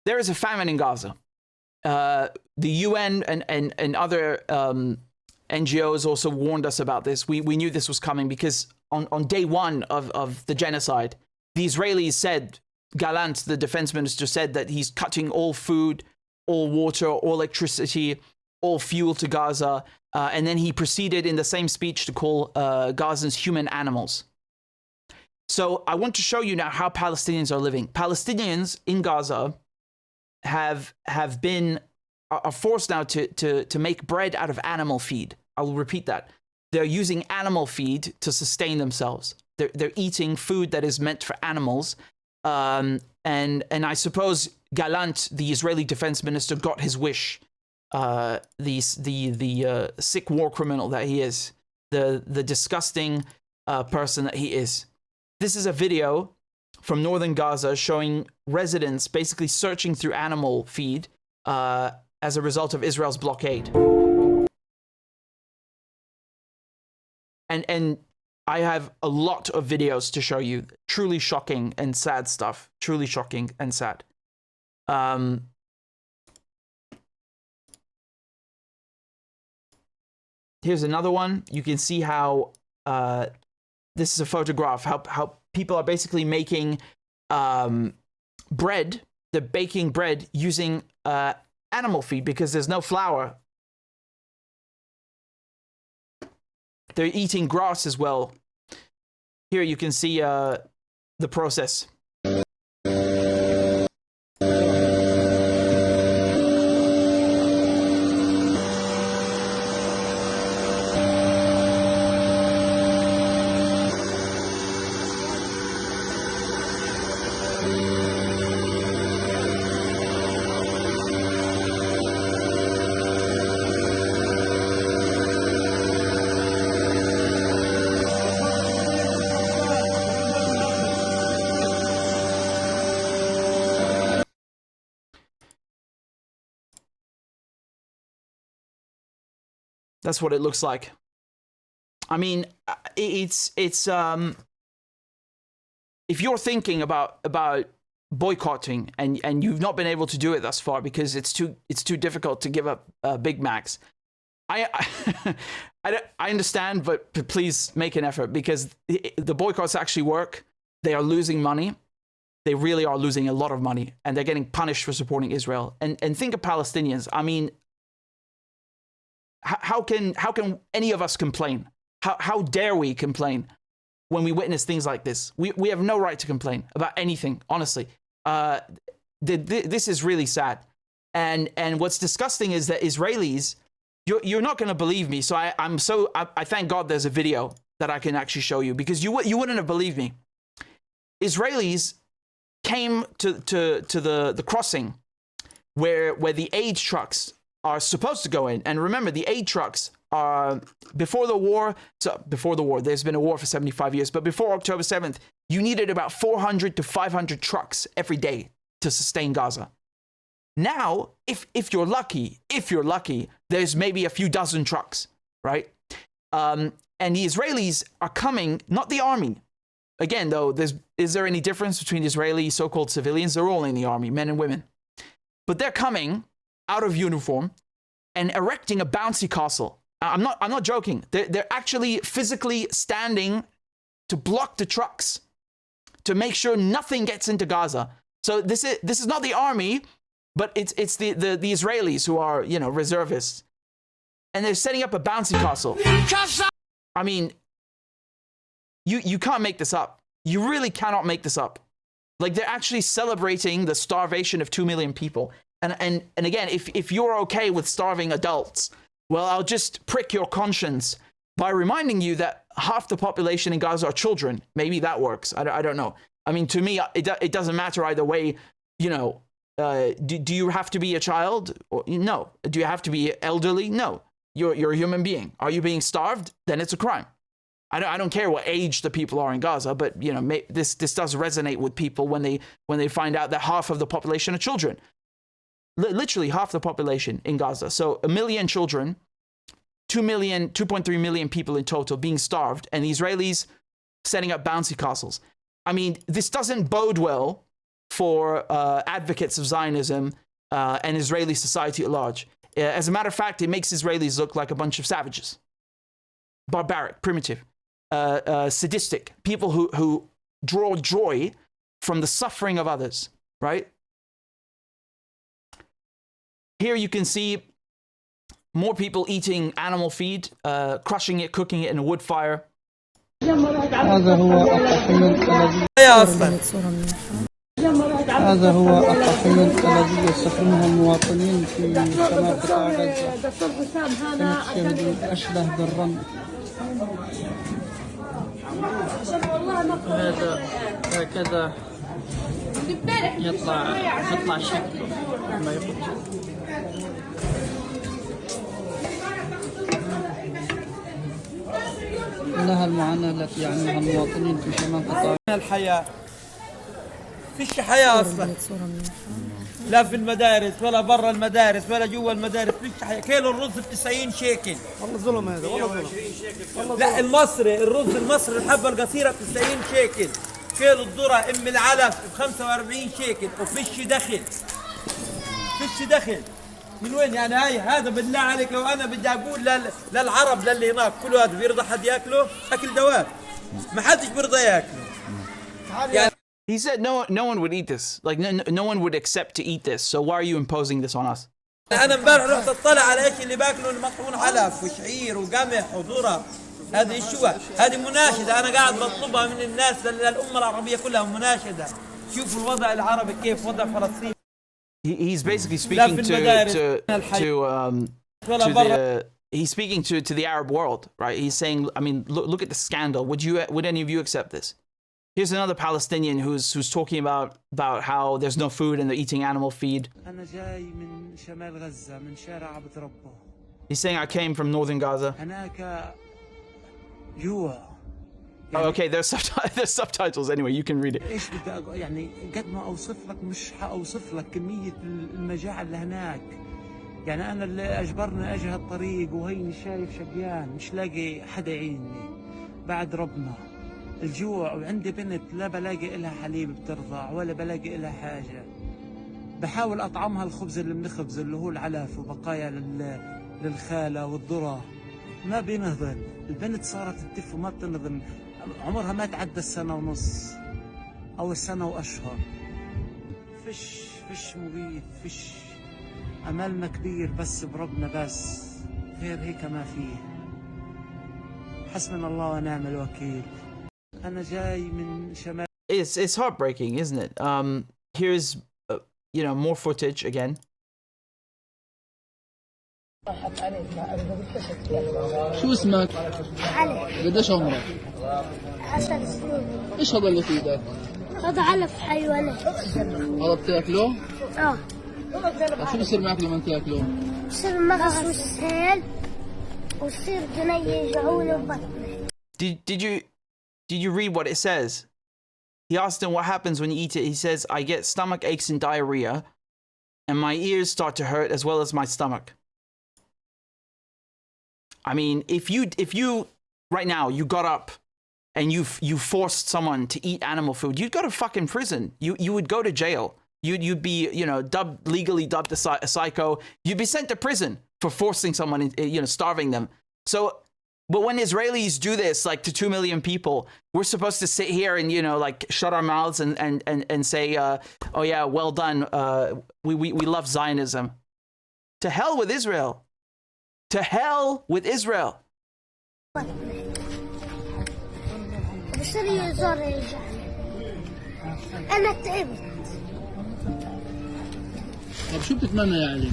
there is a famine in Gaza. The UN and other NGOs also warned us about this. We knew this was coming because on day one of the genocide, the Israelis said, Gallant, the defense minister, said that he's cutting all food, all water, all electricity, all fuel to Gaza. And then he proceeded in the same speech to call Gazans human animals. So I want to show you now how Palestinians are living. Palestinians in Gaza are forced now to make bread out of animal feed. I will repeat that. They're using animal feed to sustain themselves. They're eating food that is meant for animals. And I suppose Gallant, the Israeli defense minister, got his wish. The sick war criminal that he is, the disgusting person that he is. This is a video from northern Gaza showing residents basically searching through animal feed as a result of Israel's blockade. And I have a lot of videos to show you. Truly shocking and sad stuff. Truly shocking and sad. Here's another one. You can see how this is a photograph. How people are basically making bread. They're baking bread using animal feed because there's no flour. They're eating grass as well. Here you can see the process. That's what it looks like. I mean, it's if you're thinking about boycotting and you've not been able to do it thus far because it's too difficult to give up Big Macs, I understand, but please make an effort because the boycotts actually work. They are losing money. They really are losing a lot of money, and they're getting punished for supporting Israel. And think of Palestinians. I mean, how can any of us complain? How dare we complain when we witness things like this? We have no right to complain about anything, honestly. This is really sad. And what's disgusting is that Israelis, you're not going to believe me. So I thank God there's a video that I can actually show you because you wouldn't have believed me. Israelis came to the crossing where the aid trucks are supposed to go in. And remember, the aid trucks are before the war, there's been a war for 75 years, but before October 7th, you needed about 400 to 500 trucks every day to sustain Gaza. Now, if you're lucky, there's maybe a few dozen trucks, right? And the Israelis are coming, not the army. Again, though, is there any difference between Israeli so-called civilians? They're all in the army, men and women. But they're coming out of uniform and erecting a bouncy castle. I'm not joking. They're actually physically standing to block the trucks to make sure nothing gets into Gaza. So this is not the army, but it's the Israelis who are, reservists. And they're setting up a bouncy castle. I mean, you can't make this up. You really cannot make this up. Like, they're actually celebrating the starvation of 2 million people. And again, if you're okay with starving adults, well, I'll just prick your conscience by reminding you that half the population in Gaza are children. Maybe that works. I don't know. I mean, to me, it doesn't matter either way. Do you have to be a child? No. Do you have to be elderly? No. You're a human being. Are you being starved? Then it's a crime. I don't care what age the people are in Gaza, but this does resonate with people when they find out that half of the population are children. Literally half the population in Gaza. So 1 million children, 2.3 million people in total being starved, and the Israelis setting up bouncy castles. I mean, this doesn't bode well for advocates of Zionism and Israeli society at large. As a matter of fact, it makes Israelis look like a bunch of savages, barbaric, primitive, sadistic, people who draw joy from the suffering of others, right? Here you can see more people eating animal feed, crushing it, cooking it in a wood fire. هذا هو التحية الذي يستخدمها المواطنين في شمال قطاع غزة. كانت أشبه بالرمل. هكذا يطلع شكله لما يخرج. إنها المعاناة التي يعانيها المواطنين في شمال قطاع الحياة. فيش حياة أصلا، لا في المدارس ولا برا المدارس ولا جوا المدارس. فيش حياة. كيلو الرز ب90 شيكل. والله ظلم هذا، والله ظلم. لا المصري، الرز المصري الحبة القصيرة ب90 شيكل. كيلو الذرة ام العلف ب45 شيكل. وفيش دخل، فيش دخل. من وين يعني؟ هذا بالله عليك لو انا بدي اقول للعرب للي هناك كل هذا بيرضى حد ياكله؟ اكل دواب، ما حدش بيرضى ياكله. يعني He said no one would eat this. Like no one would accept to eat this. So why are you imposing this on us? انا امبارح رحت اطلع على ايش اللي باكلوا، المطحون علف وشعير وقمح وذره. هذه الشوى، هذه مناشده انا قاعد بطلبها من الناس للامه العربيه كلها، مناشده. شوفوا الوضع العربي كيف، وضع فلسطين. He's basically speaking he's speaking to the Arab world, right? He's saying, I mean, look at the scandal. Would any of you accept this? Here's another Palestinian who's talking about how there's no food and they're eating animal feed. He's saying, I came from northern Gaza. Oh, okay, there's subtitles anyway, you can read it. ايش بدي اقول يعني قد ما اوصف لك مش حاوصف لك كمية المجاعة اللي هناك. يعني انا اللي اجبرني اجي هالطريق وهيني شايف شقيان مش لاقي حدا يعيني بعد ربنا. الجوع، وعندي بنت لا بلاقي إلها حليب بترضع ولا بلاقي إلها حاجة. بحاول أطعمها الخبز اللي بنخبز اللي هو العلف وبقايا للخالة والذرة. ما بينهضن. البنت صارت تدف وما بتنهضن، عمرها ما تعدى السنة ونص أو السنة وأشهر. فيش مغيث، فيش. أملنا كبير بس بربنا، بس غير هيك ما فيه. حسبنا الله ونعم الوكيل. أنا جاي من شمال. It's heartbreaking, isn't it? Here's more footage again. شو اسمك؟ علي. قديش عمرك؟ 10 سنين. ايش هذا اللي في ايدك؟ هذا علف حيوانات. هذا بتاكله؟ اه. شو بصير معك لما تاكله؟ بصير مغص والسهل ويصير جنيه يجعوني وبطني. Did you read what it says? He asked him what happens when you eat it. He says, I get stomach aches and diarrhea, and my ears start to hurt as well as my stomach. I mean, if you right now you got up and you forced someone to eat animal food, you'd go to fucking prison. You would go to jail. You'd be legally dubbed a psycho. You'd be sent to prison for forcing someone, starving them. So. But when Israelis do this, like to 2 million people, we're supposed to sit here and, shut our mouths and say, oh yeah, well done. We love Zionism. To hell with Israel. To hell with Israel. أنا تعبت. طب شو بتتمنى يا علي؟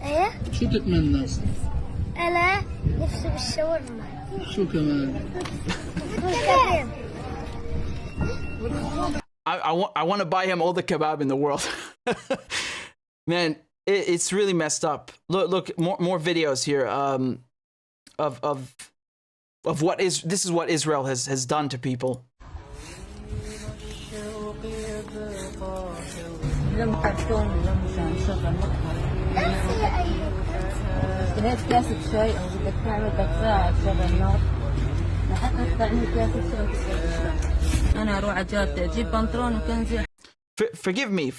ايه؟ شو بتتمنى؟ أنا نفسي بالشاورما. شو كمان؟ I want to buy him all the kebab in the world. Man, it's really messed up. Look, more videos here of what this is what Israel has done to people. اشتريت كاسة شاي أو بدك تعمل ساعة تشغل النار لحتى تعمل كاسة شاي. أنا أروح على جارتي أجيب بنطلون وكنزي. Forgive me.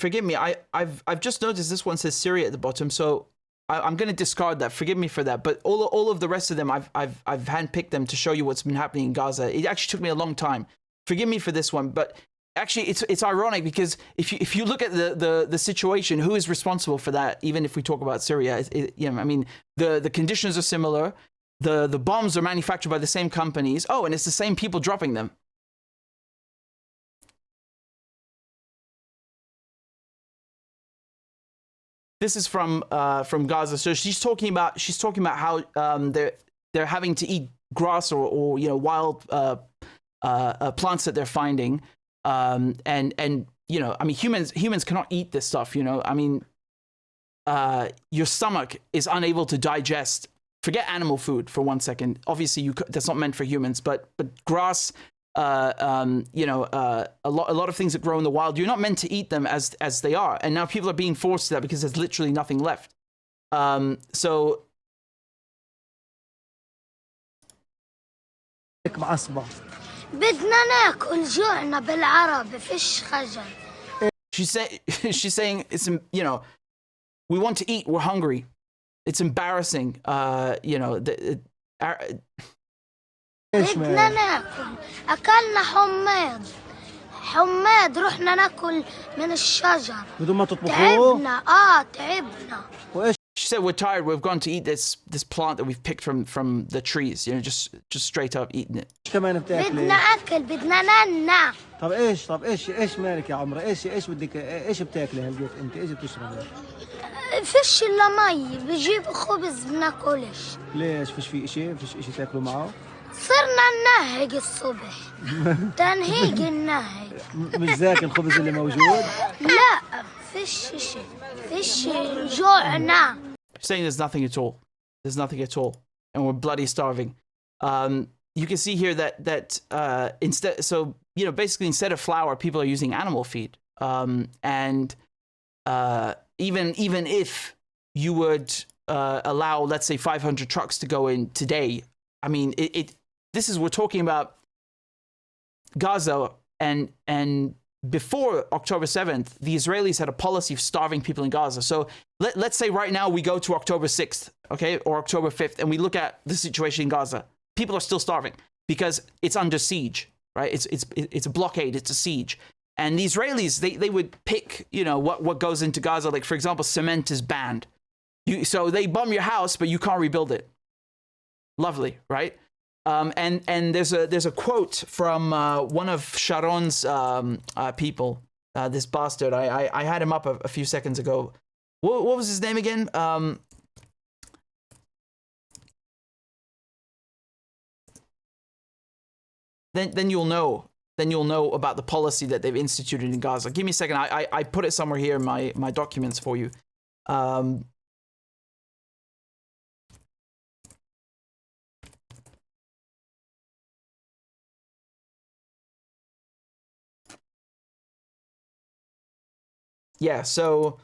I've just noticed this one says Syria at the bottom, so I'm going to discard that. Forgive me for that. But all of the rest of them, I've handpicked them to show you what's been happening in Gaza. It actually took me a long time. Forgive me for this one, but actually it's ironic because if you look at the situation, who is responsible for that? Even if we talk about Syria, I mean the conditions are similar. The bombs are manufactured by the same companies. Oh, and it's the same people dropping them. This is from Gaza. So she's talking about how they're having to eat grass or wild plants that they're finding, and I mean humans cannot eat this stuff. I mean your stomach is unable to digest. Forget animal food for 1 second. Obviously, that's not meant for humans, but grass. A lot of things that grow in the wild, you're not meant to eat them as they are, and now people are being forced to that because there's literally nothing left. So بدنا ناكل جوعنا بالعربي فيش خجل. she's saying it's, we want to eat, we're hungry. It's embarrassing. بدنا ناكل أكلنا حماد رحنا ناكل من الشجر. بدون ما تطبخوه؟ تعبنا. She said we're tired. We've gone to eat this plant that we've picked from the trees. just straight up eating it. كمان بتاكلي؟ بدنا أكل بدنا ننام. طب ايش مالك يا عمرة؟ ايش بدك ايش بتاكلي هالبيت انت؟ ايش بتشربي؟ فيش إلا مي بجيب خبز بناكلش. ليش فيش إشي تاكلوا معه؟ صرنا ننهج الصبح. تنهيج النهج. مش ذاك الخبز اللي موجود؟ لا فيش إشي فيش جوعنا. Saying there's nothing at all. There's nothing at all, and we're bloody starving. You can see here that instead, so basically instead of flour, people are using animal feed. And even if you would allow, let's say, 500 trucks to go in today, I mean, we're talking about Gaza, and before October 7th, the Israelis had a policy of starving people in Gaza. So let's say right now we go to October 6th, okay, or October 5th, and we look at the situation in Gaza. People are still starving because it's under siege, right? It's a blockade, it's a siege. And the Israelis, they would pick, what goes into Gaza. Like, for example, cement is banned. So they bomb your house, but you can't rebuild it. Lovely, right? And there's a quote from one of Sharon's people, this bastard. I had him up a few seconds ago. What was his name again? Then you'll know. Then you'll know about the policy that they've instituted in Gaza. Give me a second. I put it somewhere here in my documents for you. Yeah, so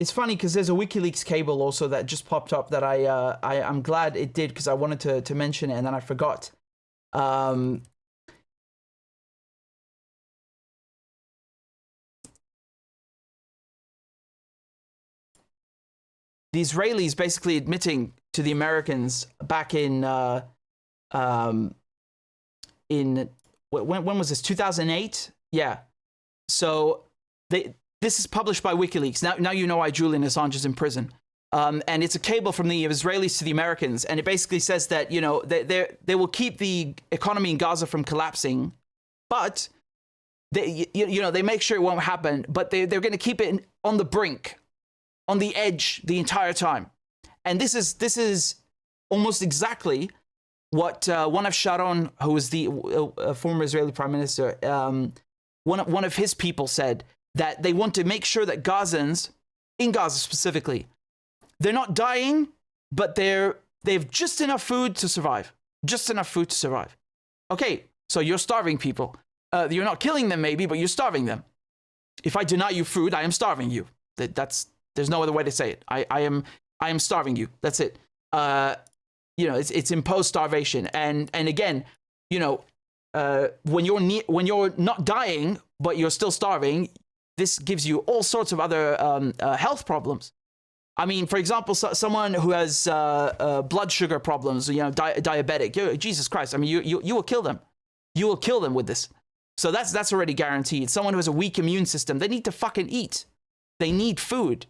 it's funny because there's a WikiLeaks cable also that just popped up that I'm glad it did because I wanted to mention it and then I forgot. The Israelis basically admitting to the Americans back in when was this? 2008? Yeah. So this is published by WikiLeaks. Now you know why Julian Assange is in prison. And it's a cable from the Israelis to the Americans, and it basically says that they will keep the economy in Gaza from collapsing, but they make sure it won't happen. But they're going to keep it on the brink, on the edge the entire time. And this is almost exactly what one of Sharon, who was the former Israeli prime minister, one of his people said, that they want to make sure that Gazans, in Gaza specifically, they're not dying, but they have just enough food to survive. Just enough food to survive. Okay, so you're starving people. You're not killing them maybe, but you're starving them. if I deny you food, I am starving you. There's no other way to say it. I am starving you. That's it. You know, it's imposed starvation. And again, you know, when you're not dying but you're still starving, this gives you all sorts of other health problems. I mean, for example, someone who has blood sugar problems, you know, diabetic. Jesus Christ! I mean, you will kill them. You will kill them with this. So that's already guaranteed. Someone who has a weak immune system, they need to fucking eat. They need food,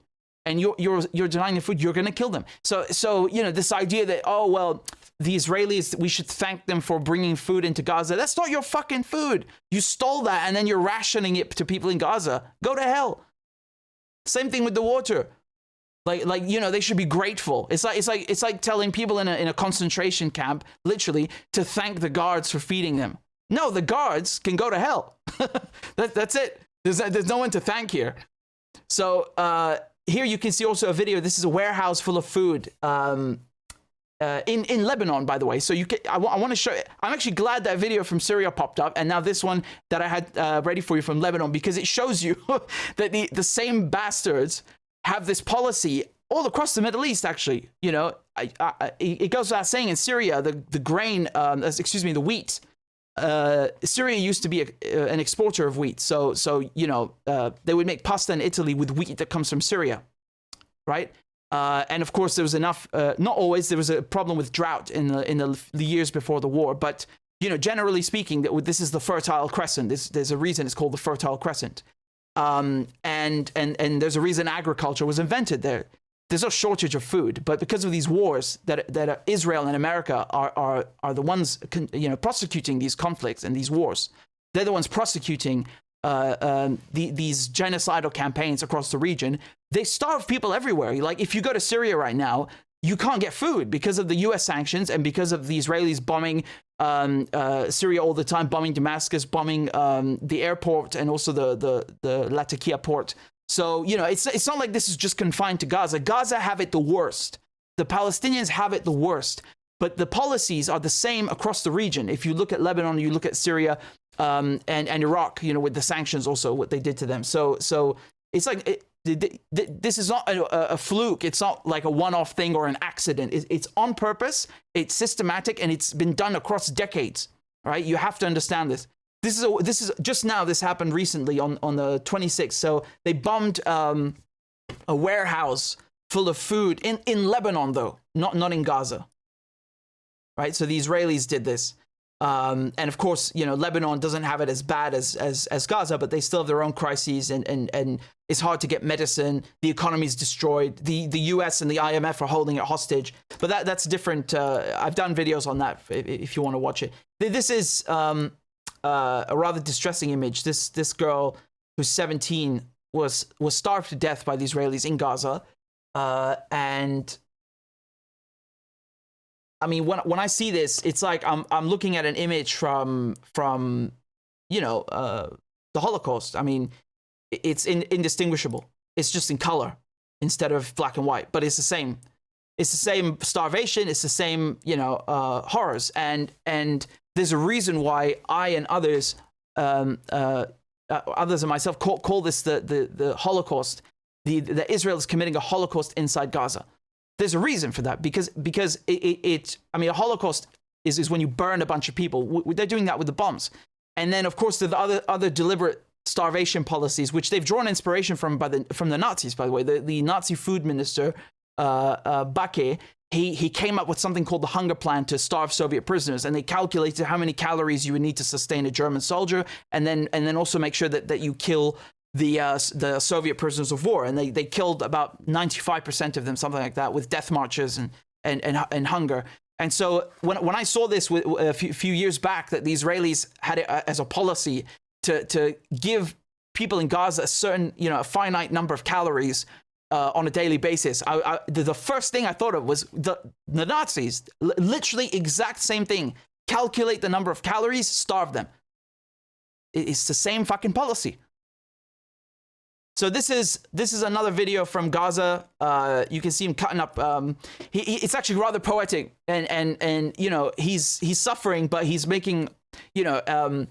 and you're denying them food. You're gonna kill them. So you know, this idea that, oh well, the Israelis, we should thank them for bringing food into Gaza. That's not your fucking food. You stole that, and then you're rationing it to people in Gaza. Go to hell. Same thing with the water. Like you know, they should be grateful. It's like telling people in a concentration camp, literally, to thank the guards for feeding them. No, the guards can go to hell. That's it. There's no one to thank here. So here you can see also a video. This is a warehouse full of food in Lebanon, by the way. So I want to show. I'm actually glad that video from Syria popped up, and now this one that I had ready for you from Lebanon, because it shows you that the same bastards have this policy all across the Middle East. Actually, you know, it goes without saying, in Syria, the grain, the wheat. Syria used to be an exporter of wheat, so you know, they would make pasta in Italy with wheat that comes from Syria, right? And of course, there was enough. Not always. There was a problem with drought in the years before the war, but you know, generally speaking, this is the Fertile Crescent. There's a reason it's called the Fertile Crescent, and there's a reason agriculture was invented there. There's no shortage of food, but because of these wars that Israel and America are the ones prosecuting these conflicts and these wars, they're the ones prosecuting these genocidal campaigns across the region. They starve people everywhere. Like, if you go to Syria right now, you can't get food because of the U.S. sanctions and because of the Israelis bombing Syria all the time, bombing Damascus, bombing the airport, and also the Latakia port. So, you know, it's not like this is just confined to Gaza. Gaza have it the worst. The Palestinians have it the worst. But the policies are the same across the region. If you look at Lebanon, you look at Syria and Iraq, you know, with the sanctions also, what they did to them. So it's like, this is not a fluke. It's not like a one-off thing or an accident. It's on purpose, it's systematic, and it's been done across decades, right? You have to understand this. This is just now. This happened recently on the 26th. So they bombed a warehouse full of food in Lebanon, though, not in Gaza. Right. So the Israelis did this, and of course, you know, Lebanon doesn't have it as bad as Gaza, but they still have their own crises, and it's hard to get medicine. The economy is destroyed. The U.S. and the IMF are holding it hostage. But that's different. I've done videos on that if you want to watch it. This is a rather distressing image. This girl who's 17 was starved to death by the Israelis in Gaza, and I mean, when I see this, it's like I'm looking at an image from you know, the Holocaust. I mean, it's indistinguishable. It's just in color instead of black and white, but it's the same. It's the same starvation. It's the same, you know, horrors, and there's a reason why I and others and myself call this the Holocaust. That Israel is committing a Holocaust inside Gaza. There's a reason for that, because I mean, a Holocaust is when you burn a bunch of people. They're doing that with the bombs, and then of course the other deliberate starvation policies, which they've drawn inspiration from the Nazis. By the way, the Nazi food minister Bake, he came up with something called the hunger plan to starve Soviet prisoners, and they calculated how many calories you would need to sustain a German soldier, and then also make sure that you kill the Soviet prisoners of war, and they killed about 95% of them, something like that, with death marches and hunger. And so when I saw this a few years back, that the Israelis had it as a policy to give people in Gaza a certain, you know, a finite number of calories on a daily basis, the first thing I thought of was the Nazis. Literally exact same thing. Calculate the number of calories, starve them. It's the same fucking policy. So this is another video from Gaza. You can see him cutting up. It's actually rather poetic, and you know, he's suffering, but he's making, you know,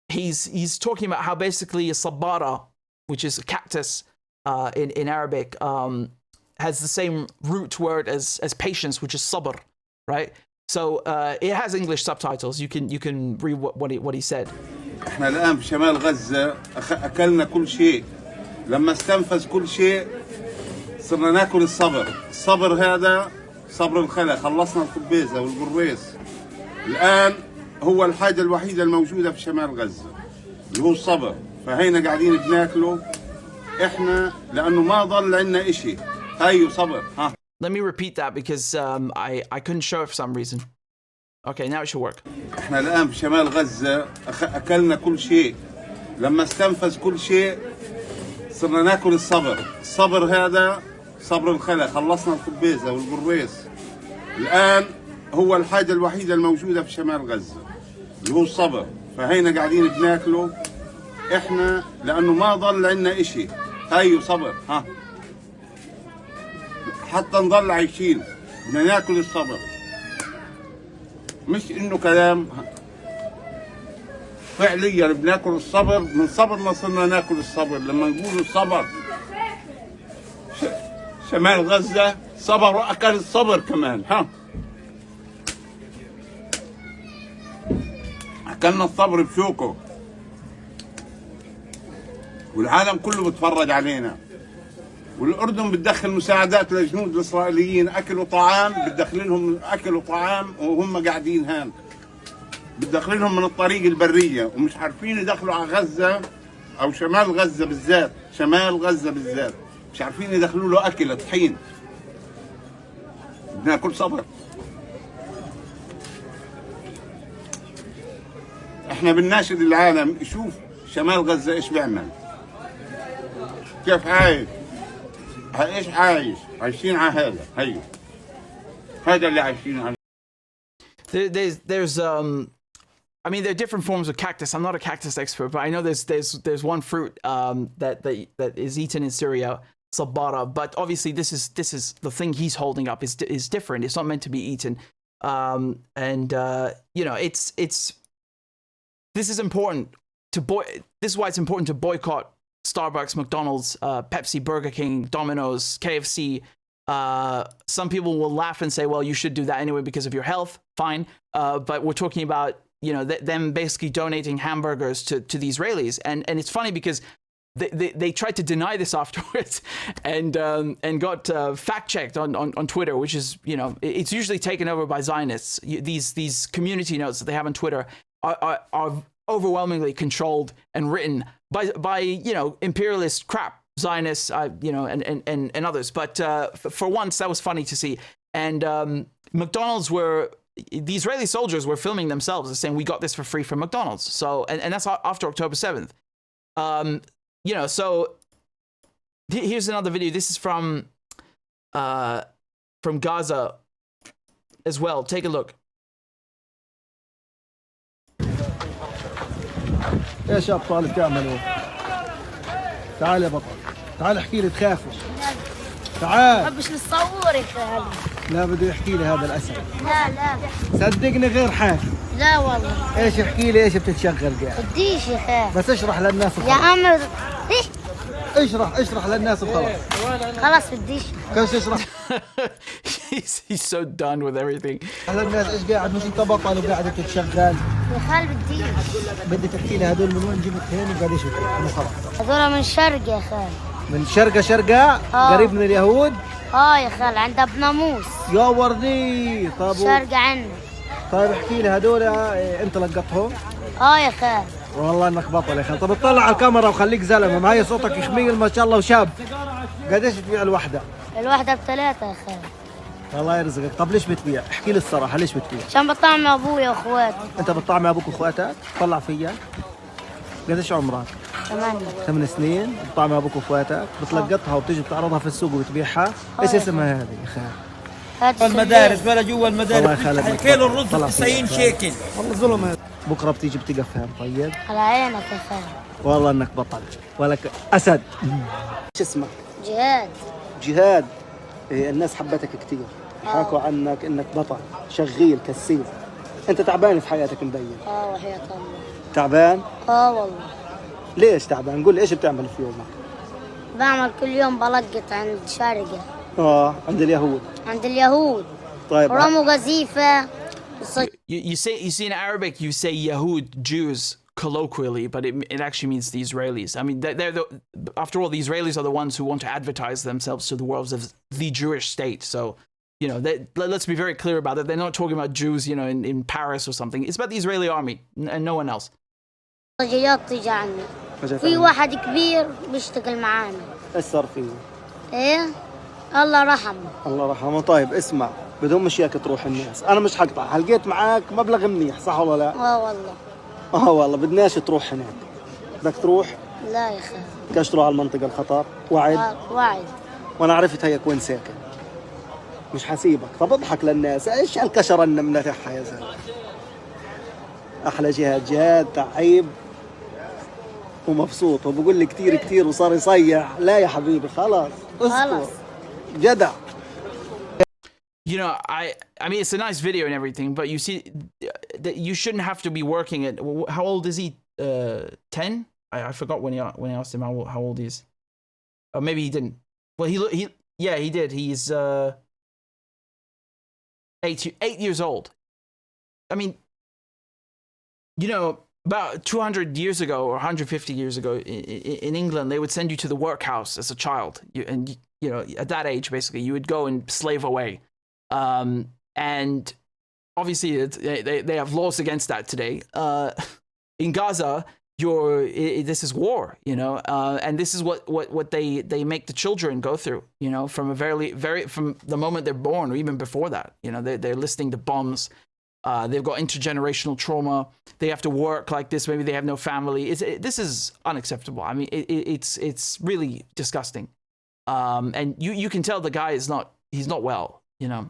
he's talking about how basically a sabara, which is cactus in Arabic, has the same root word as patience, which is sabr, right? So it has English subtitles. You can read what he said. احنا الآن في شمال غزة أكلنا كل شيء، لما استنفذ كل شيء صرنا ناكل الصبر. الصبر هذا صبر الخلا، خلصنا الخبيزة والقريص. الآن هو الحاجة الوحيدة الموجودة في شمال غزة اللي هو الصبر، فهينا قاعدين بناكله احنا لأنه ما ضل عندنا إشي. هاي صبر. ها. Let me repeat that because I couldn't show it for some reason. Okay, now it should work. احنا الآن في شمال غزة أكلنا كل شيء، لما استنفذ كل شيء صرنا ناكل الصبر. الصبر هذا صبر الخلا، خلصنا الخبيزة والقريص. الآن هو الحاجة الوحيدة الموجودة في شمال غزة اللي هو الصبر، فهينا قاعدين بناكله احنا لأنه ما ضل عندنا إشي. هاي صبر. ها، حتى نضل عايشين بدنا ناكل الصبر، مش إنه كلام. فعليا بناكل الصبر، من صبرنا صرنا ناكل الصبر. لما نقول الصبر شمال غزة صبر وأكل الصبر كمان. ها، أكلنا الصبر بشوكه والعالم كله بتفرج علينا. والأردن بتدخل مساعدات للجنود الإسرائيليين، أكلوا طعام، بتدخلهم أكلوا طعام وهم قاعدين هان، بتدخلهم من الطريق البرية ومش عارفين يدخلوا على غزة أو شمال غزة بالذات، شمال غزة بالذات مش عارفين يدخلوا له أكل طحين. بناكل صبر. احنا بنناشد العالم يشوف شمال غزة ايش بيعمل، كيف عايش، ايش عايشين على هذا. هذا اللي عايشين عليه. There's I mean, there are different forms of cactus. I'm not a cactus expert, but I know there's one fruit that is eaten in Syria, sabara. But obviously, this is the thing he's holding up is different. It's not meant to be eaten, and you know, this is important this is why it's important to boycott Starbucks, McDonald's, Pepsi, Burger King, Domino's, KFC. Some people will laugh and say, well, you should do that anyway because of your health. Fine. But we're talking about, you know, them basically donating hamburgers to the Israelis. And it's funny because they tried to deny this afterwards and got fact-checked on Twitter, which is, you know, it's usually taken over by Zionists. These community notes that they have on Twitter are overwhelmingly controlled and written by you know, imperialist crap, Zionists, you know, and others. But for once, that was funny to see. And McDonald's the Israeli soldiers were filming themselves and saying, we got this for free from McDonald's. So, and that's after October 7th. You know, so here's another video. This is from Gaza as well. Take a look. ايش يا ابطال بتعملوا؟ تعال يا بطل، تعال احكي لي، تخافش. تعال. ما بحبش نتصور يا خالي. لا بده يحكي لي هذا الاسد. لا صدقني غير حافي. لا والله. ايش احكي لي، ايش بتتشغل قاعد؟ بديش يا خالي. بس اشرح للناس وخلاص. يا عم اشرح للناس وخلاص. خلاص بديش. كيف اشرح؟ He's so done with everything. على الناس ايش قاعد، مش انت بطل وقاعد تتشغل. يا خال بديش. بدي تحكي لي هذول من وين جبتهم وقاعد شو انا خلاص. هذول من شرقة يا خال. من شرقة قريب من اليهود. يا خال عند بناموس. يا وردي. طب شرقة عنا. طيب احكي لي هذول انت لقطهم؟ يا خال. والله انك بطل يا خال. طب اطلع على الكاميرا وخليك زلمه، معي صوتك يخميل ما شاء الله وشاب. قديش تبيع الوحده؟ الوحده ب3 يا خال. الله يرزقك. طب ليش بتبيع؟ احكي لي الصراحه، ليش بتبيع؟ عشان بطعم ابويا واخواتي. انت بتطعم ابوك واخواتك؟ طلع فيا. قديش عمرك؟ 8 سنين. بتطعم ابوك واخواتك، بتلقطها وبتيجي بتعرضها في السوق وبتبيعها. ايش اسمها هذه يا خال؟ المدارس ولا جوا المدارس. كيلو الرز ب 90 شيكل. والله ظلم هذا. بكره بتيجي بتقفهم. طيب على عينك يا خال. والله انك بطل ولك اسد. ايش اسمك؟ جهاد. الناس حبتك كثير، حكوا عنك انك بطل شغيل كسير. انت تعبان في حياتك مبين. وحياة الله تعبان. والله. ليش تعبان؟ قول لي ايش بتعمل في يومك؟ بعمل كل يوم بلقط عند شارقة. عند اليهود. عند اليهود. طيب. رموا قذيفة. You see in Arabic, you say Yahud, Jews, colloquially, but it actually means the Israelis. I mean, after all, the Israelis are the ones who want to advertise themselves to the world as the Jewish state. So, you know, let's be very clear about it. They're not talking about Jews, you know, in Paris or something. It's about the Israeli army and no one else. في واحد كبير بيشتغل معانا. ايش صار فيه؟ ايه الله رحمه. الله رحمه. طيب اسمع، بدهم مش اياك تروح الناس، انا مش حقطع، هلقيت معاك مبلغ منيح، صح ولا لا؟ والله. والله بدناش تروح هناك. بدك تروح؟ لا يا اخي. بدكش تروح على المنطقة الخطر؟ وعد؟ وعد. وانا عرفت هيك وين ساكن. مش حسيبك، طب اضحك للناس، ايش هالكشرة منتحها يا زلمة؟ احلى جهاد تعيب ومبسوط، وبقول لي كتير وصار يصيح. لا يا حبيبي خلاص اسكت جدع. You know, I mean, it's a nice video and everything, but you see that you shouldn't have to be working at, how old is he? 10? I forgot when I asked him how old he is. Or maybe he didn't. Well, he did. He's 8 years old. I mean, you know, about 200 years ago or 150 years ago in England, they would send you to the workhouse as a child. And, you know, at that age, basically, you would go and slave away. And obviously, they have laws against that today. In Gaza, this is war, you know, and this is what they make the children go through, you know, from from the moment they're born or even before that. You know, they're listening to bombs. They've got intergenerational trauma. They have to work like this. Maybe they have no family. This is unacceptable. I mean, it's really disgusting. And you can tell the guy he's not well. You know,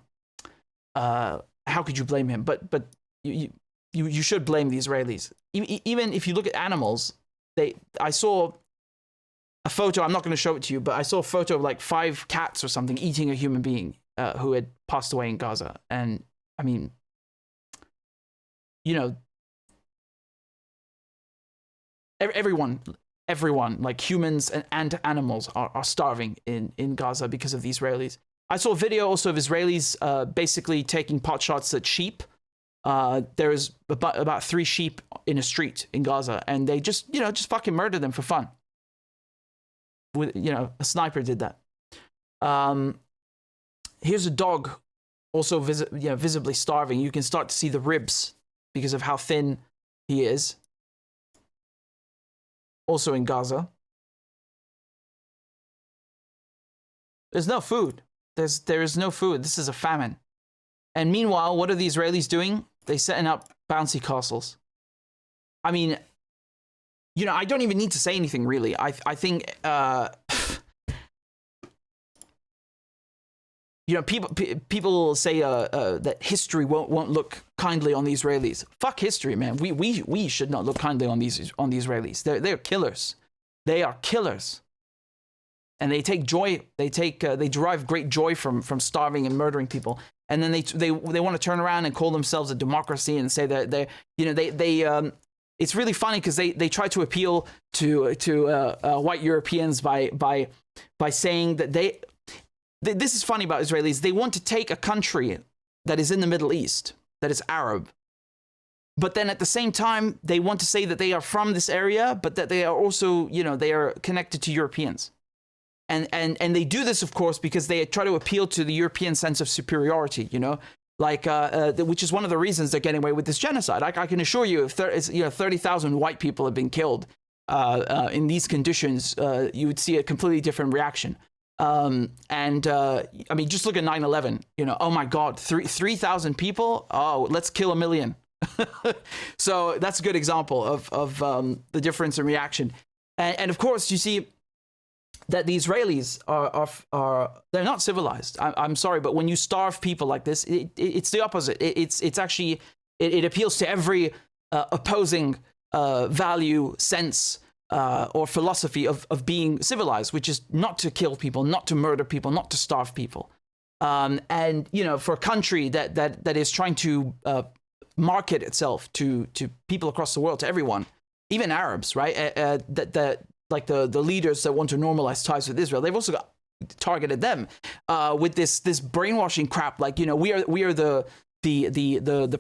how could you blame him? But you should blame the Israelis. Even if you look at animals, I saw a photo. I'm not going to show it to you, but I saw a photo of like 5 cats or something eating a human being who had passed away in Gaza. And I mean, you know, everyone, like humans and animals, are starving in Gaza because of the Israelis. I saw a video also of Israelis basically taking pot shots at sheep. There's about 3 sheep in a street in Gaza, and they just fucking murder them for fun. A sniper did that. Here's a dog also visibly starving. You can start to see the ribs because of how thin he is. Also in Gaza. There's no food. There is no food. This is a famine. And meanwhile, what are the Israelis doing? They're setting up bouncy castles. I mean, you know, I don't even need to say anything really. I think, you know, people say that history won't look kindly on the Israelis. Fuck history, man. We should not look kindly on the Israelis. They're killers. They are killers. And they take joy. They derive great joy from starving and murdering people. And then they want to turn around and call themselves a democracy and say that it's really funny because they try to appeal to white Europeans by saying that this is funny about Israelis. They want to take a country that is in the Middle East, that is Arab, but then at the same time they want to say that they are from this area, but that they are also, you know, they are connected to Europeans. And they do this, of course, because they try to appeal to the European sense of superiority, you know, like which is one of the reasons they're getting away with this genocide. I can assure you, if 30,000 white people have been killed in these conditions, you would see a completely different reaction. I mean, just look at 9/11. You know, oh my God, 3,000 people. Oh, let's kill 1 million. So that's a good example of the difference in reaction. And of course, you see that the Israelis are they're not civilized. I'm sorry, but when you starve people like this, it's the opposite. It's actually it appeals to every opposing value, sense, or philosophy of being civilized, which is not to kill people, not to murder people, not to starve people. And you know, for a country that is trying to market itself to people across the world, to everyone, even Arabs, right? like the leaders that want to normalize ties with Israel. They've also targeted them with this brainwashing crap. Like, you know, we are the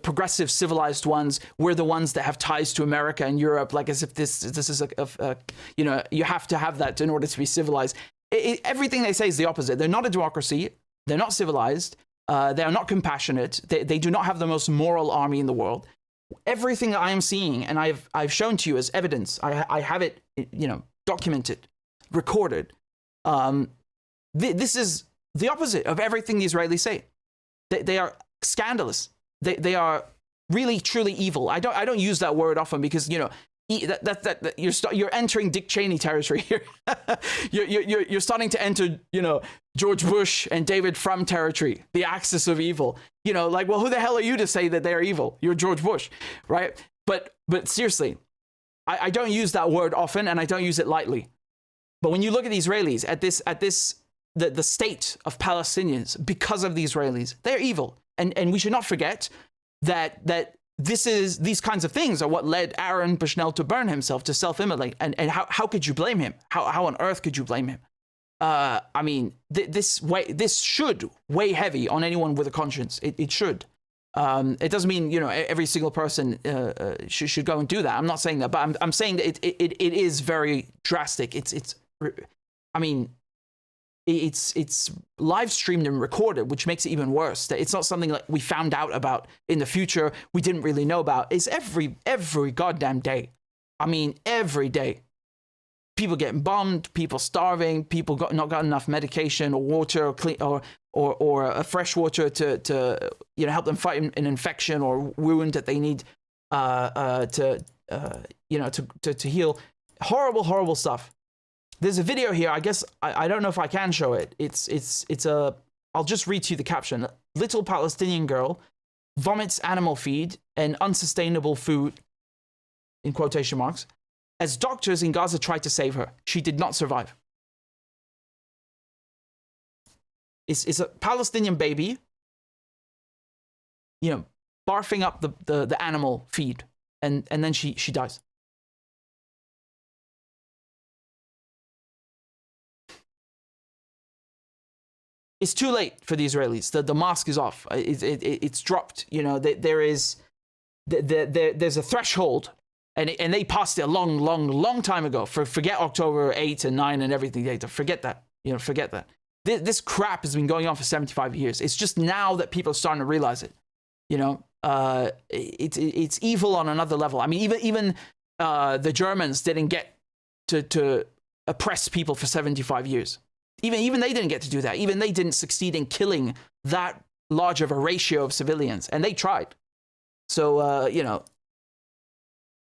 progressive civilized ones. We're the ones that have ties to America and Europe, like as if this is a you know, you have to have that in order to be civilized. Everything they say is the opposite. They're not a democracy. They're not civilized. They are not compassionate. They do not have the most moral army in the world. Everything that I am seeing, and I've shown to you as evidence, I have it, you know, documented, recorded. This is the opposite of everything the Israelis say. They are scandalous. They are really, truly evil. I don't use that word often because, you know, that you're entering Dick Cheney territory here. you're starting to enter, you know, George Bush and David Frum territory, the axis of evil. You know, like, well, who the hell are you to say that they're evil? You're George Bush, right? But seriously, I don't use that word often, and I don't use it lightly. But when you look at the Israelis, at the state of Palestinians, because of the Israelis, they're evil, and we should not forget that these kinds of things are what led Aaron Bushnell to burn himself, to self-immolate. And how could you blame him? How on earth could you blame him? I mean, this should weigh heavy on anyone with a conscience. It should. It doesn't mean, you know, every single person should go and do that. I'm not saying that, but I'm saying that it is very drastic. I mean, it's live streamed and recorded, which makes it even worse. It's not something like we found out about in the future, we didn't really know about. It's every goddamn day. I mean, every day. People getting bombed, people starving, people not got enough medication or water or clean or fresh water to you know, help them fight an infection or wound that they need to heal. Horrible stuff. There's a video here. I guess I don't know if I can show it. I'll just read to you the caption. Little Palestinian girl vomits animal feed and unsustainable food, in quotation marks, as doctors in Gaza tried to save her. She did not survive. It's a Palestinian baby, you know, barfing up the animal feed, and then she dies. It's too late for the Israelis. The mask is off. It's dropped. You know, there's a threshold, and they passed it a long time ago. Forget October 8 and 9 and everything. Forget that. You know, forget that. This crap has been going on for 75 years. It's just now that people are starting to realize it. You know, it's evil on another level. I mean, even the Germans didn't get to oppress people for 75 years. Even they didn't get to do that. Even they didn't succeed in killing that large of a ratio of civilians, and they tried. So, you know,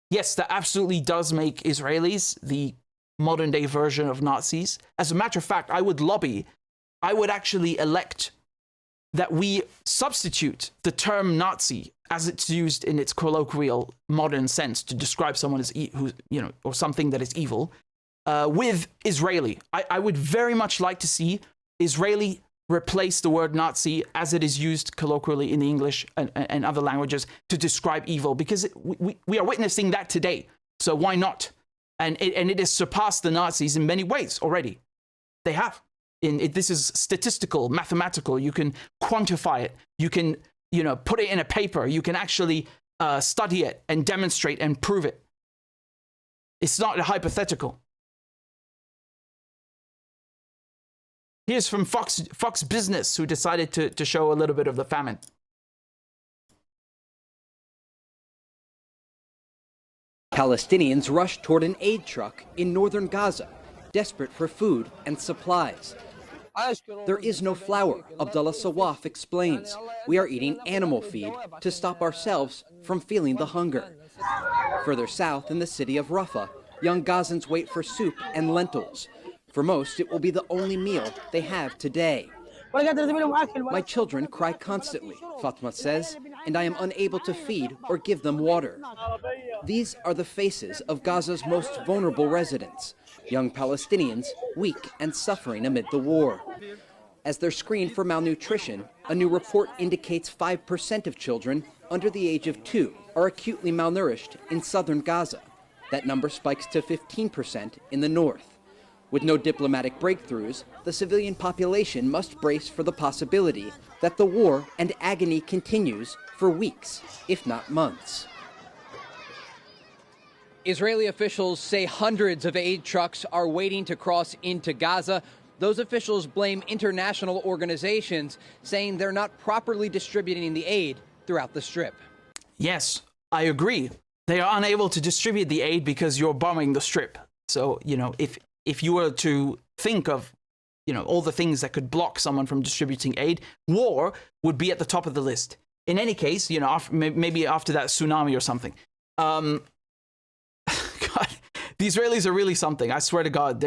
yes, that absolutely does make Israelis the modern day version of Nazis. As a matter of fact, I would actually elect that we substitute the term Nazi as it's used in its colloquial modern sense to describe someone as who, you know, or something that is evil. With Israeli. I would very much like to see Israeli replace the word Nazi as it is used colloquially in the English and other languages to describe evil, because we are witnessing that today. So why not? And it has surpassed the Nazis in many ways already. They have. This is statistical, mathematical. You can quantify it. You can, you know, put it in a paper. You can actually study it and demonstrate and prove it. It's not a hypothetical. Here's from Fox Business, who decided to show a little bit of the famine. Palestinians rushed toward an aid truck in northern Gaza, desperate for food and supplies. There is no flour, Abdullah Sawaf explains. We are eating animal feed to stop ourselves from feeling the hunger. Further south in the city of Rafah, young Gazans wait for soup and lentils. For most, it will be the only meal they have today. My children cry constantly, Fatma says, and I am unable to feed or give them water. These are the faces of Gaza's most vulnerable residents, young Palestinians weak and suffering amid the war. As they're screened for malnutrition, a new report indicates 5% of children under the age of 2 are acutely malnourished in southern Gaza. That number spikes to 15% in the north. With no diplomatic breakthroughs, the civilian population must brace for the possibility that the war and agony continues for weeks, if not months. Israeli officials say hundreds of aid trucks are waiting to cross into Gaza. Those officials blame international organizations, saying they're not properly distributing the aid throughout the Strip. Yes, I agree. They are unable to distribute the aid because you're bombing the Strip. So, you know, if you were to think of, you know, all the things that could block someone from distributing aid, war would be at the top of the list. In any case, you know, maybe after that tsunami or something. God, the Israelis are really something. I swear to God.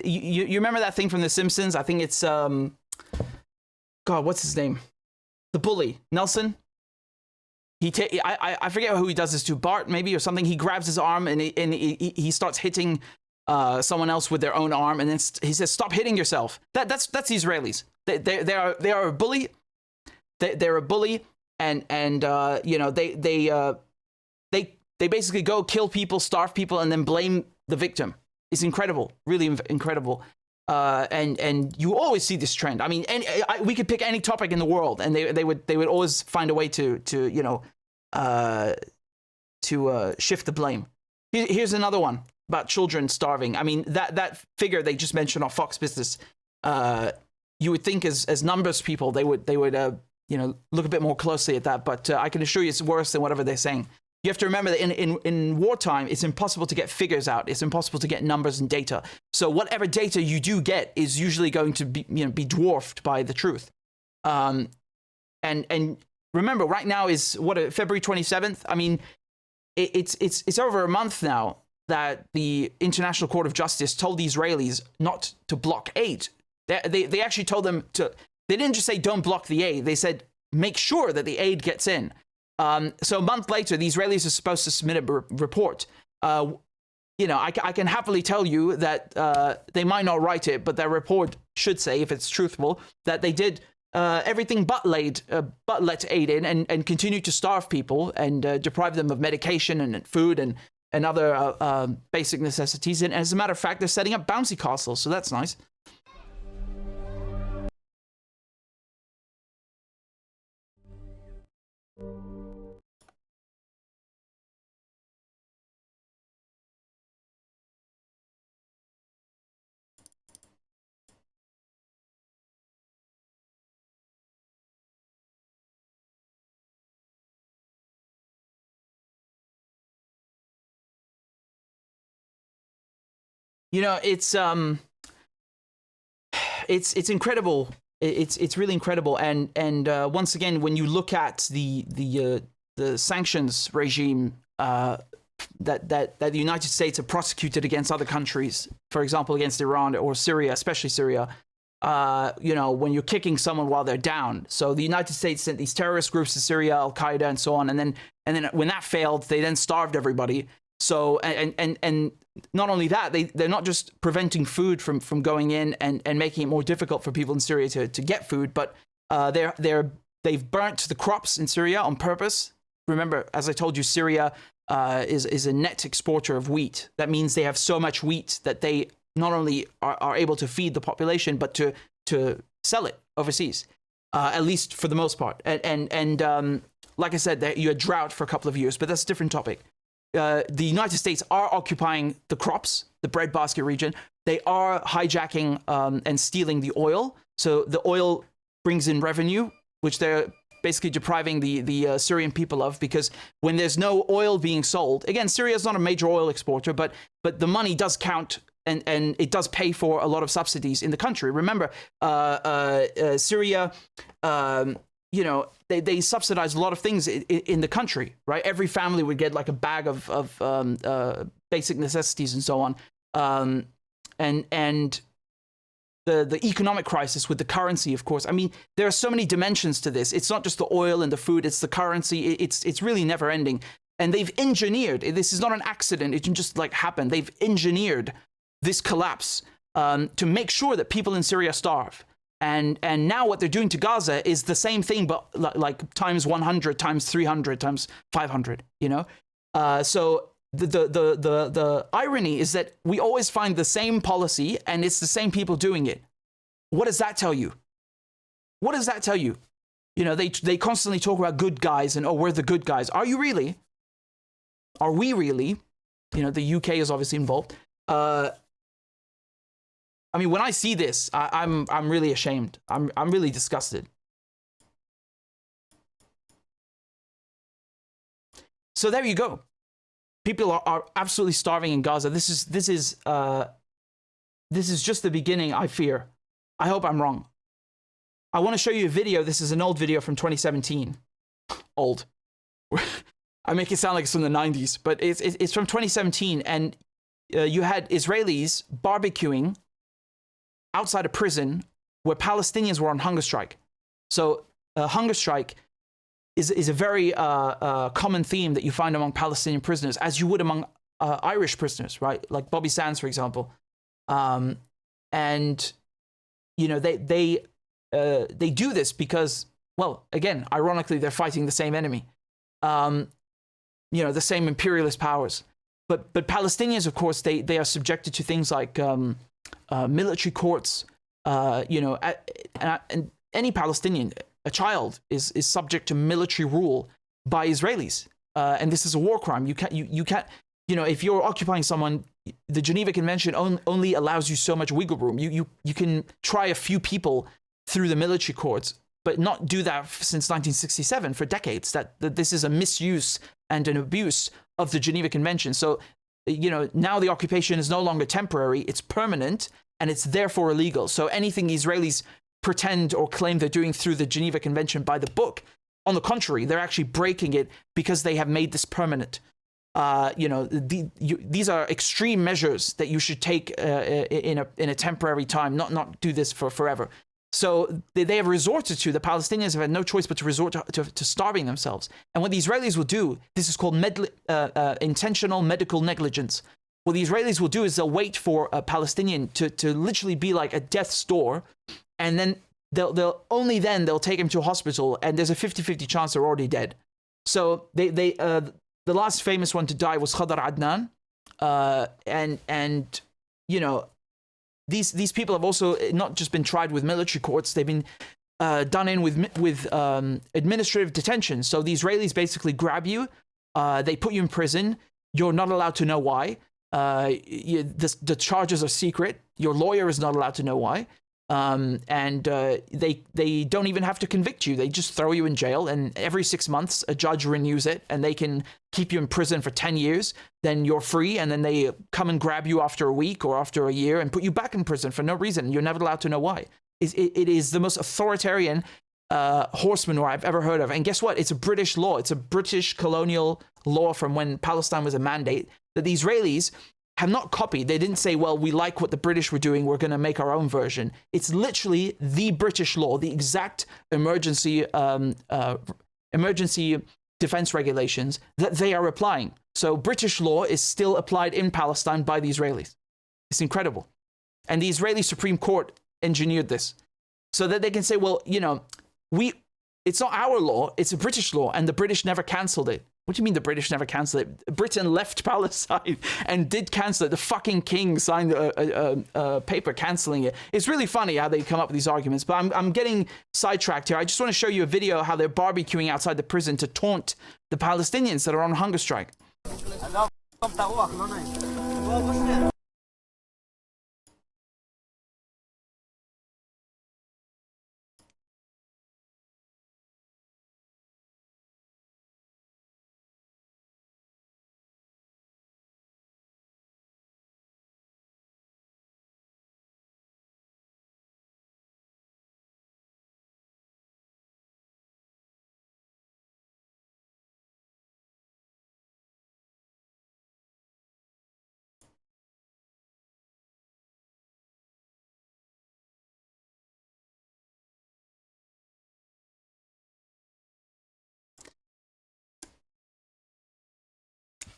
You remember that thing from The Simpsons? I think it's God. What's his name? The bully, Nelson. I forget who he does this to. Bart maybe or something. He grabs his arm and he starts hitting someone else with their own arm, and then he says, "Stop hitting yourself." That's the Israelis. They are a bully. They're a bully, and you know they basically go kill people, starve people, and then blame the victim. It's incredible, really incredible. And you always see this trend. I mean, we could pick any topic in the world, and they would always find a way to you know shift the blame. Here's another one about children starving. I mean, that figure they just mentioned on Fox Business. You would think as numbers people they would you know look a bit more closely at that, but I can assure you it's worse than whatever they're saying. You have to remember that in wartime, it's impossible to get figures out. It's impossible to get numbers and data. So whatever data you do get is usually going to be dwarfed by the truth. And remember, right now is February 27th. I mean, it's over a month now that the International Court of Justice told the Israelis not to block aid. They actually told them to. They didn't just say don't block the aid. They said make sure that the aid gets in. So a month later, the Israelis are supposed to submit a report. You know, I can happily tell you that they might not write it, but their report should say, if it's truthful, that they did everything but let aid in and continue to starve people and deprive them of medication and food and other basic necessities. And as a matter of fact, they're setting up bouncy castles, so that's nice. You know, it's incredible. It's really incredible. And once again, when you look at the sanctions regime that the United States have prosecuted against other countries, for example, against Iran or Syria, especially Syria, you know, when you're kicking someone while they're down. So the United States sent these terrorist groups to Syria, Al Qaeda, and so on. And then when that failed, they then starved everybody. So and not only that, they're not just preventing food from going in and making it more difficult for people in Syria to get food, but they've burnt the crops in Syria on purpose. Remember, as I told you, Syria is a net exporter of wheat. That means they have so much wheat that they not only are able to feed the population, but to sell it overseas, at least for the most part. And like I said, you had drought for a couple of years, but that's a different topic. The United States are occupying the crops, the breadbasket region. They are hijacking and stealing the oil. So the oil brings in revenue, which they're basically depriving the Syrian people of, because when there's no oil being sold, again, Syria is not a major oil exporter, but the money does count and it does pay for a lot of subsidies in the country. Remember, Syria, you know, they subsidize a lot of things in the country, right? Every family would get like a bag of basic necessities and so on. And the economic crisis with the currency, of course. I mean, there are so many dimensions to this. It's not just the oil and the food, it's the currency. It's really never ending. And they've engineered, this is not an accident, it can just like happen. They've engineered this collapse to make sure that people in Syria starve. And now what they're doing to Gaza is the same thing, but like times 100, times 300, times 500, you know? So the irony is that we always find the same policy and it's the same people doing it. What does that tell you? What does that tell you? You know, they constantly talk about good guys and, oh, we're the good guys. Are you really? Are we really? You know, the UK is obviously involved. I mean, when I see this, I'm really ashamed. I'm really disgusted. So there you go. People are absolutely starving in Gaza. This is just the beginning, I fear. I hope I'm wrong. I want to show you a video. This is an old video from 2017. Old. I make it sound like it's from the 90s, but it's from 2017, and you had Israelis barbecuing outside a prison where Palestinians were on hunger strike. So hunger strike is a very common theme that you find among Palestinian prisoners, as you would among Irish prisoners, right? Like Bobby Sands, for example. And you know, they do this because, well, again, ironically, they're fighting the same enemy. You know, the same imperialist powers. But Palestinians, of course, they are subjected to things like military courts. You know, and any Palestinian, a child, is subject to military rule by Israelis, and this is a war crime. You can't, you know, if you're occupying someone, the Geneva Convention only allows you so much wiggle room. You can try a few people through the military courts, but not do that since 1967 for decades. That this is a misuse and an abuse of the Geneva Convention. So, you know, now the occupation is no longer temporary; it's permanent, and it's therefore illegal. So anything Israelis pretend or claim they're doing through the Geneva Convention by the book, on the contrary, they're actually breaking it because they have made this permanent. You know, these are extreme measures that you should take in a temporary time, not do this for forever. So they have resorted to, the Palestinians have had no choice but to resort to starving themselves. And what the Israelis will do, this is called intentional medical negligence. What the Israelis will do is they'll wait for a Palestinian to literally be like at death's door, and then they'll take him to a hospital, and there's a 50-50 chance they're already dead. So the last famous one to die was Khadr Adnan, and you know, these people have also not just been tried with military courts; they've been done in with administrative detention. So the Israelis basically grab you, they put you in prison. You're not allowed to know why. The charges are secret. Your lawyer is not allowed to know why. And they don't even have to convict you. They just throw you in jail, and every 6 months a judge renews it, and they can keep you in prison for 10 years. Then you're free, and then they come and grab you after a week or after a year and put you back in prison for no reason. You're never allowed to know why. It is the most authoritarian horse manure I've ever heard of. And guess what? It's a British law. It's a British colonial law from when Palestine was a mandate that the Israelis have not copied. They didn't say, well, we like what the British were doing, we're going to make our own version. It's literally the British law, the exact emergency defense regulations that they are applying. So British law is still applied in Palestine by the Israelis. It's incredible. And the Israeli Supreme Court engineered this so that they can say, well, you know, it's not our law, it's a British law, and the British never cancelled it. What do you mean the British never cancelled it? Britain left Palestine and did cancel it. The fucking king signed a paper cancelling it. It's really funny how they come up with these arguments, but I'm getting sidetracked here. I just want to show you a video how they're barbecuing outside the prison to taunt the Palestinians that are on hunger strike.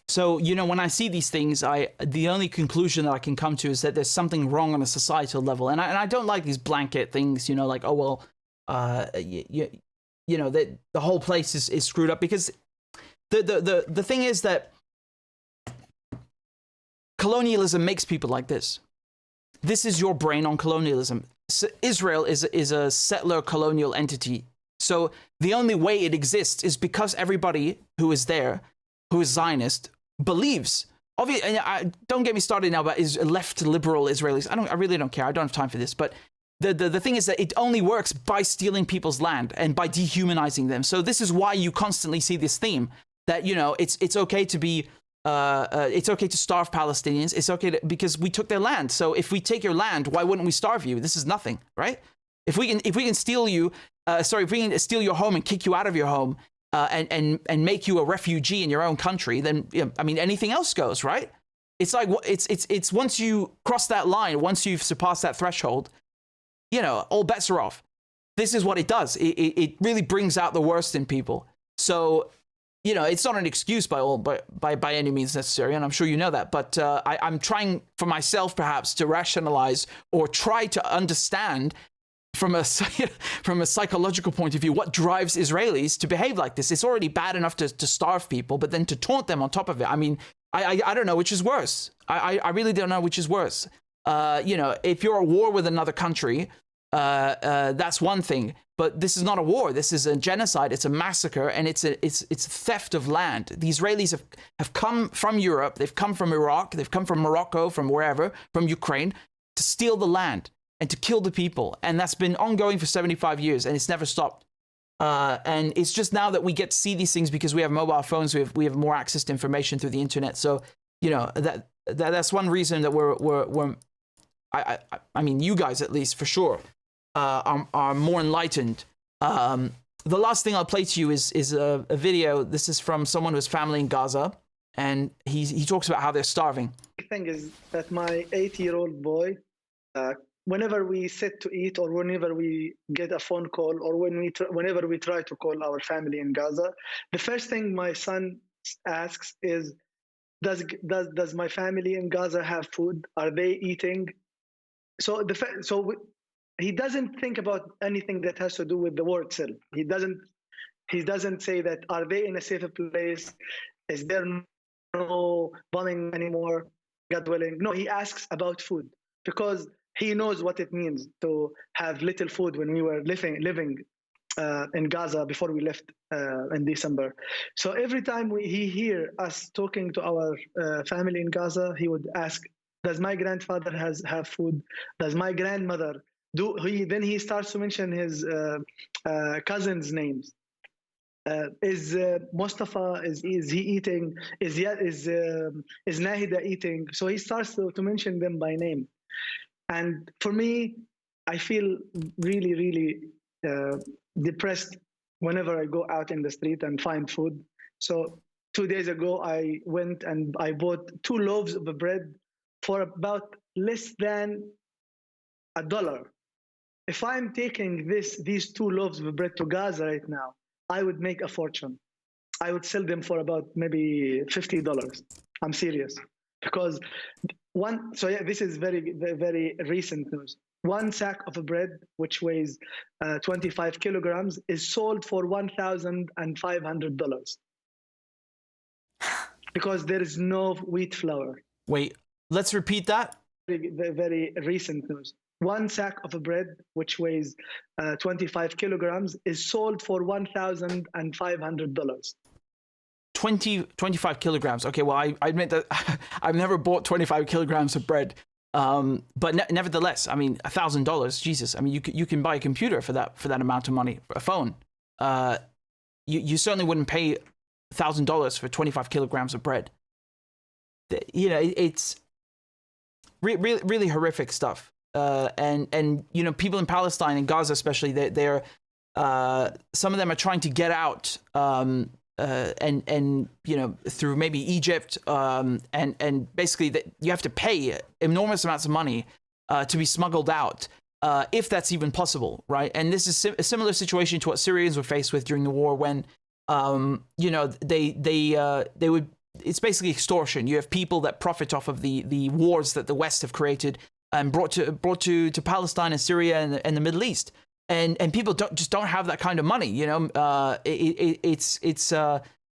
So, you know, when I see these things, the only conclusion that I can come to is that there's something wrong on a societal level. And I don't like these blanket things, you know, like, oh, well, you know, that the whole place is screwed up. Because the thing is that colonialism makes people like this. This is your brain on colonialism. So Israel is a settler colonial entity. So the only way it exists is because everybody who is there, who is Zionist, believes. Obviously, don't get me started now about left liberal Israelis. I really don't care. I don't have time for this. But the thing is that it only works by stealing people's land and by dehumanizing them. So this is why you constantly see this theme that, you know, it's okay to be it's okay to starve Palestinians. It's okay because we took their land. So if we take your land, why wouldn't we starve you? This is nothing, right? If we can steal you, if we can steal your home and kick you out of your home, and make you a refugee in your own country, then, you know, I mean, anything else goes, right? It's like it's once you cross that line, once you've surpassed that threshold, you know, all bets are off. This is what it does. It really brings out the worst in people. So, you know, it's not an excuse by any means necessary, and I'm sure you know that. But I'm trying for myself, perhaps, to rationalize or try to understand from a psychological point of view what drives Israelis to behave like this. It's already bad enough to starve people, but then to taunt them on top of it. I mean, I don't know which is worse. I really don't know which is worse. You know, if you're at war with another country, that's one thing. But this is not a war. This is a genocide. It's a massacre, and it's theft of land. The Israelis have come from Europe. They've come from Iraq. They've come from Morocco, from wherever, from Ukraine, to steal the land and to kill the people. And that's been ongoing for 75 years, and it's never stopped. And it's just now that we get to see these things because we have mobile phones. We have more access to information through the internet. So, you know, that's one reason that I mean, you guys at least for sure are more enlightened. The last thing I'll play to you is a video. This is from someone who has family in Gaza, and he talks about how they're starving. The thing is that my 8-year-old boy, whenever we sit to eat, or whenever we get a phone call, or whenever we try to call our family in Gaza, the first thing my son asks is, does my family in Gaza have food? Are they eating? So he doesn't think about anything that has to do with the war itself. He doesn't say that, are they in a safer place? Is there no bombing anymore? God willing. No, he asks about food because he knows what it means to have little food when we were living in Gaza before we left in December. So every time he hear us talking to our family in Gaza, he would ask, does my grandfather have food? Does my grandmother then he starts to mention his cousins' names. Is Mustafa, is he eating? Is Nahida eating? So he starts to mention them by name. And for me, I feel really, really depressed whenever I go out in the street and find food. So 2 days ago, I went and I bought 2 loaves of bread for about less than $1. If I'm taking these 2 loaves of bread to Gaza right now, I would make a fortune. I would sell them for about maybe $50. I'm serious. Because this is very, very recent news. 1 sack of bread, which weighs 25 kilograms, is sold for $1,500. Because there is no wheat flour. Wait, let's repeat that. Very, very recent news. 1 sack of bread, which weighs 25 kilograms, is sold for $1,500. 25 kilograms. Okay, well, I admit that I've never bought 25 kilograms of bread. But nevertheless, I mean, $1,000, Jesus. I mean, you can buy a computer for that amount of money, a phone. You certainly wouldn't pay $1,000 for 25 kilograms of bread. You know, it's really, really horrific stuff. And you know, people in Palestine and Gaza especially, they're some of them are trying to get out, and you know, through maybe Egypt, and basically that you have to pay enormous amounts of money to be smuggled out, if that's even possible, right? And this is a similar situation to what Syrians were faced with during the war, when you know, they would. It's basically extortion. You have people that profit off of the wars that the West have created and brought to Palestine and Syria and the Middle East, and people don't have that kind of money, you know. It's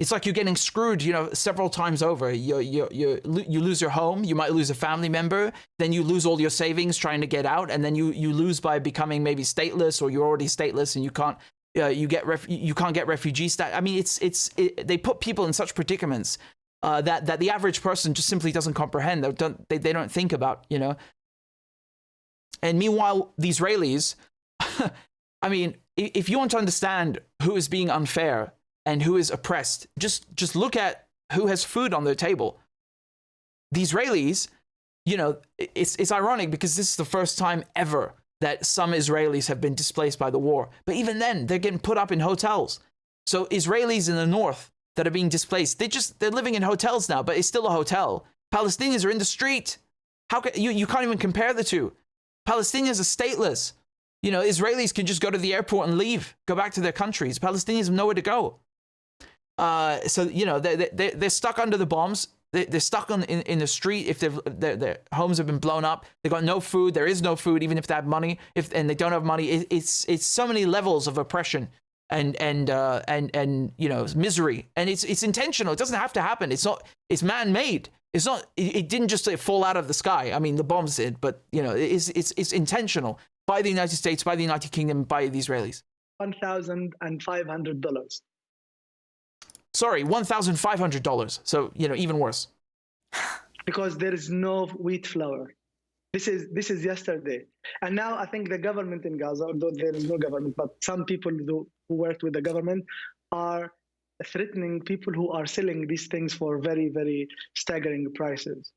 It's like you're getting screwed, you know, several times over. You lose your home, you might lose a family member, then you lose all your savings trying to get out, and then you lose by becoming maybe stateless, or you're already stateless and you can't get refugee status. I mean, they put people in such predicaments that the average person just simply doesn't comprehend. They don't think about, you know. And meanwhile, the Israelis, I mean, if you want to understand who is being unfair and who is oppressed, just look at who has food on their table. The Israelis, you know, it's ironic because this is the first time ever that some Israelis have been displaced by the war. But even then, they're getting put up in hotels. So Israelis in the north that are being displaced, they're living in hotels now, but it's still a hotel. Palestinians are in the street. How can you can't even compare the two? Palestinians are stateless. You know, Israelis can just go to the airport and leave, go back to their countries. Palestinians have nowhere to go. So, you know, they're stuck under the bombs. They're stuck in the street if their homes have been blown up. They've got no food. There is no food, even if they have money. And they don't have money. It's so many levels of oppression and you know, misery. And it's intentional. It doesn't have to happen. It's man-made. It's not. It didn't just fall out of the sky. I mean, the bombs did, but you know, it's intentional by the United States, by the United Kingdom, by the Israelis. $1,500. Sorry, $1,500. So, you know, even worse. Because there is no wheat flour. This is yesterday. And now I think the government in Gaza, although there is no government, but some people who worked with the government are threatening people who are selling these things for very, very staggering prices.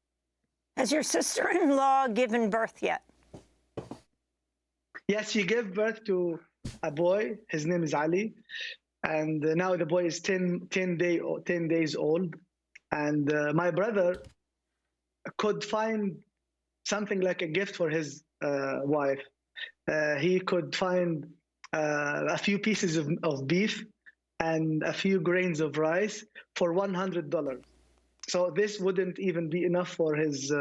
Has your sister-in-law given birth yet? Yes, she gave birth to a boy. His name is Ali. And now the boy is 10 days old. And my brother could find something like a gift for his wife. He could find a few pieces of beef and a few grains of rice for $100. So this wouldn't even be enough for his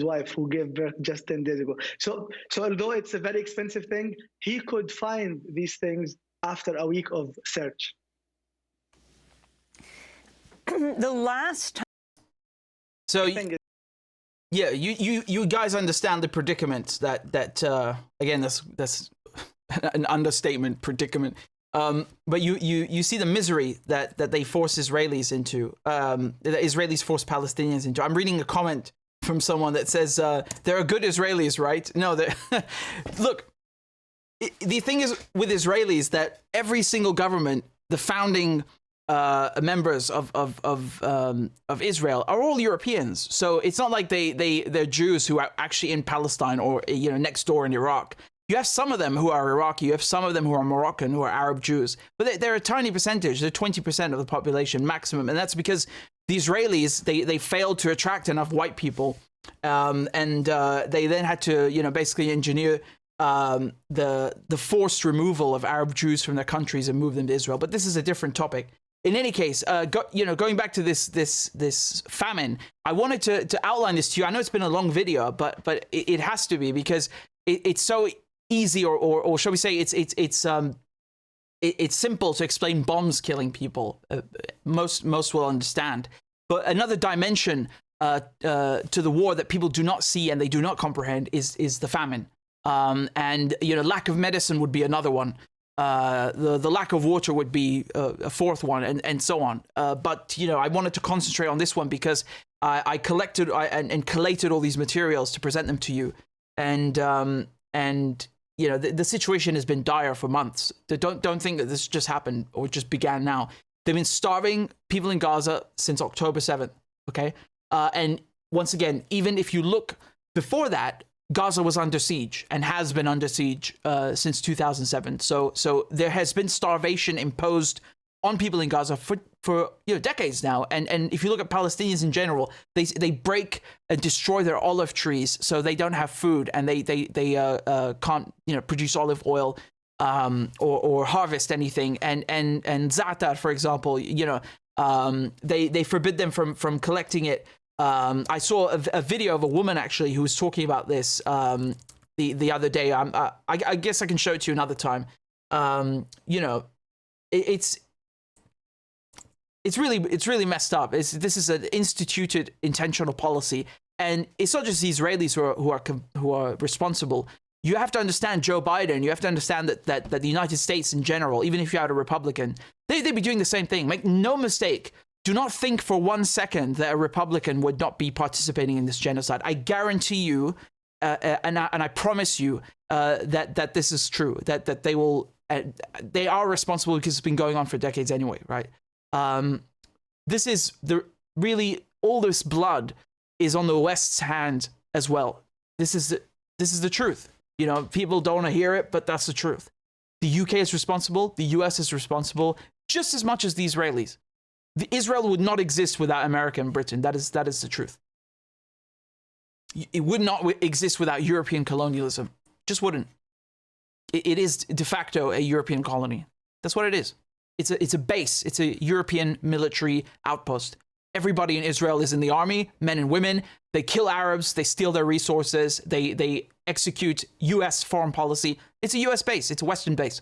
wife who gave birth just 10 days ago. So although it's a very expensive thing, he could find these things after a week of search. The last time. So yeah, you guys understand the predicament that again, that's an understatement, predicament. But you see the misery that they force Israelis into, that Israelis force Palestinians into. I'm reading a comment from someone that says, there are good Israelis, right? No, look, the thing is with Israelis that every single government, the founding members of Israel are all Europeans. So it's not like they're Jews who are actually in Palestine or, you know, next door in Iraq. You have some of them who are Iraqi, you have some of them who are Moroccan, who are Arab Jews, but they're a tiny percentage. They're 20% of the population maximum, and that's because the Israelis they failed to attract enough white people, and they then had to, you know, basically engineer the forced removal of Arab Jews from their countries and move them to Israel. But this is a different topic. In any case, going back to this famine, I wanted to outline this to you. I know it's been a long video, but it has to be because it's so easy, or shall we say, it's simple to explain bombs killing people. Most will understand. But another dimension to the war that people do not see and they do not comprehend is the famine. And you know, lack of medicine would be another one. The lack of water would be a fourth one, and so on. But you know, I wanted to concentrate on this one because I collected and collated all these materials to present them to you, and you know, the situation has been dire for months. Don't think that this just happened or just began now. They've been starving people in Gaza since October 7th. Okay, and once again, even if you look before that, Gaza was under siege and has been under siege since 2007. So there has been starvation imposed on people in Gaza for you know, decades now. And if you look at Palestinians in general, they break and destroy their olive trees so they don't have food, and they can't, you know, produce olive oil or harvest anything. And za'atar, for example, you know, they forbid them from collecting it. I saw a video of a woman actually who was talking about this the other day. I guess I can show it to you another time. You know, It's really messed up. This is an instituted intentional policy, and it's not just the Israelis who are responsible. You have to understand Joe Biden. You have to understand that the United States in general, even if you had a Republican, they'd be doing the same thing. Make no mistake. Do not think for 1 second that a Republican would not be participating in this genocide. I guarantee you, and I promise you that this is true. That they will. They are responsible because it's been going on for decades anyway, right? This is really all this blood is on the West's hand as well. This is the truth. You know, people don't want to hear it, but that's the truth. The UK is responsible. The US is responsible just as much as the Israelis. Israel would not exist without America and Britain. That is the truth. It would not exist without European colonialism. Just wouldn't. It is de facto a European colony. That's what it is. It's a base. It's a European military outpost. Everybody in Israel is in the army, men and women. They kill Arabs. They steal their resources. They execute U.S. foreign policy. It's a U.S. base. It's a Western base.